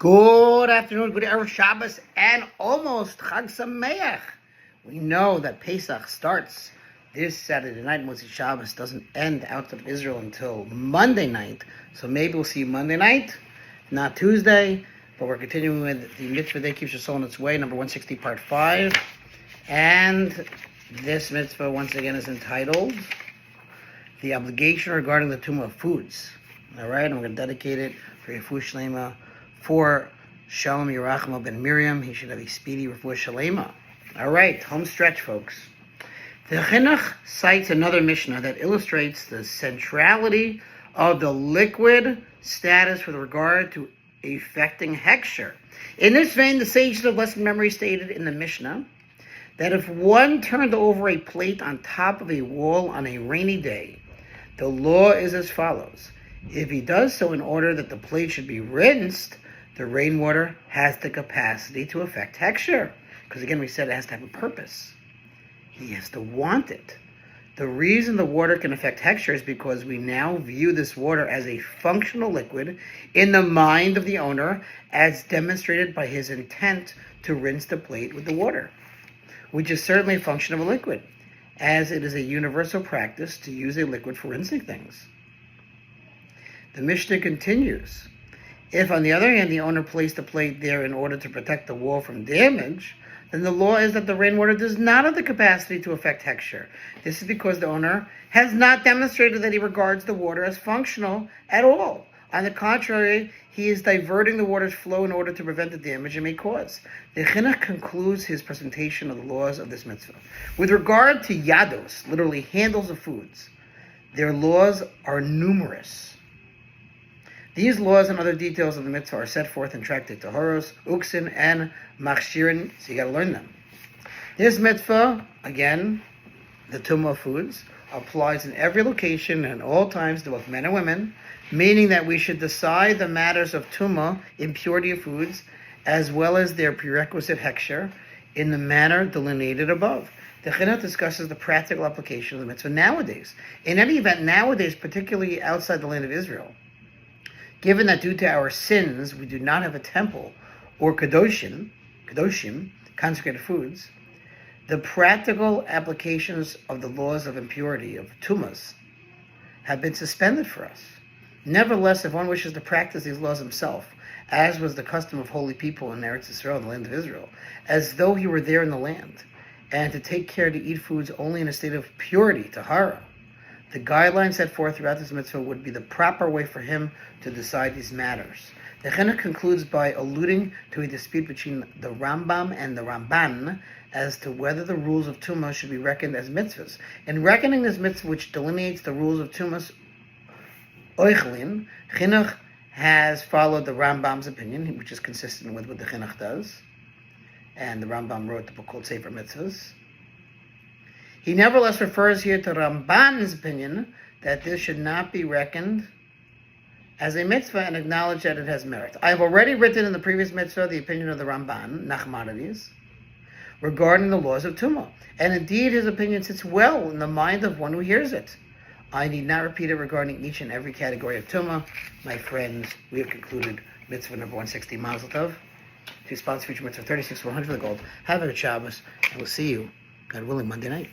Good afternoon, good Erev Shabbos, and almost Chag Sameach. We know that Pesach starts this Saturday night. Motzi Shabbos doesn't end out of Israel until Monday night. So maybe we'll see you Monday night, not Tuesday. But we're continuing with the Mitzvah A keeps your soul on its way, number 160, part 5. And this mitzvah, once again, is entitled The Obligation Regarding the Tumah of Foods. All right, and we're going to dedicate it for Refuah Shlema for Shalom Yerachma ben Miriam. He should have a speedy Refuah Shlema. All right, home stretch, folks. The Hachinuch cites another Mishnah that illustrates the centrality of the liquid status with regard to affecting hechsher. In this vein, the sages of blessed memory stated in the Mishnah that if one turned over a plate on top of a wall on a rainy day, the law is as follows. If he does so in order that the plate should be rinsed, the rainwater has the capacity to affect hechsher. Because again, we said it has to have a purpose. He has to want it. The reason the water can affect hechsher is because we now view this water as a functional liquid in the mind of the owner, as demonstrated by his intent to rinse the plate with the water, which is certainly a function of a liquid, as it is a universal practice to use a liquid for rinsing things. The Mishnah continues, if on the other hand the owner placed the plate there in order to protect the wall from damage, then the law is that the rainwater does not have the capacity to affect hechsher. This is because the owner has not demonstrated that he regards the water as functional at all. On the contrary, he is diverting the water's flow in order to prevent the damage it may cause. The Chinuch concludes his presentation of the laws of this mitzvah. With regard to yados, literally handles of foods, their laws are numerous. These laws and other details of the mitzvah are set forth in Tractate Taharos, Uksin, and Machshirin, so you got to learn them. This mitzvah, again, the Tumah of foods, applies in every location and all times to both men and women, meaning that we should decide the matters of Tumah, impurity of foods, as well as their prerequisite hechsher, in the manner delineated above. The Chinuch discusses the practical application of the mitzvah nowadays. In any event, nowadays, particularly outside the land of Israel, given that due to our sins we do not have a temple or kadoshim, consecrated foods, the practical applications of the laws of impurity, of tumas, have been suspended for us. Nevertheless, if one wishes to practice these laws himself, as was the custom of holy people in Eretz Yisrael, the land of Israel, as though he were there in the land, and to take care to eat foods only in a state of purity, tahara, the guidelines set forth throughout this mitzvah would be the proper way for him to decide these matters. The Chinuch concludes by alluding to a dispute between the Rambam and the Ramban as to whether the rules of Tumah should be reckoned as mitzvahs. In reckoning this mitzvah, which delineates the rules of Tumah's oichlin, Chinuch has followed the Rambam's opinion, which is consistent with what the Chinuch does. And the Rambam wrote the book called Sefer Mitzvahs. He nevertheless refers here to Ramban's opinion that this should not be reckoned as a mitzvah and acknowledge that it has merit. I have already written in the previous mitzvah the opinion of the Ramban, Nachmanides, regarding the laws of Tumah. And indeed his opinion sits well in the mind of one who hears it. I need not repeat it regarding each and every category of Tumah. My friends, we have concluded mitzvah number 160, Mazel Tov. To sponsor future mitzvah 36 100 for the gold. Have a good Shabbos, and we'll see you, God willing, Monday night.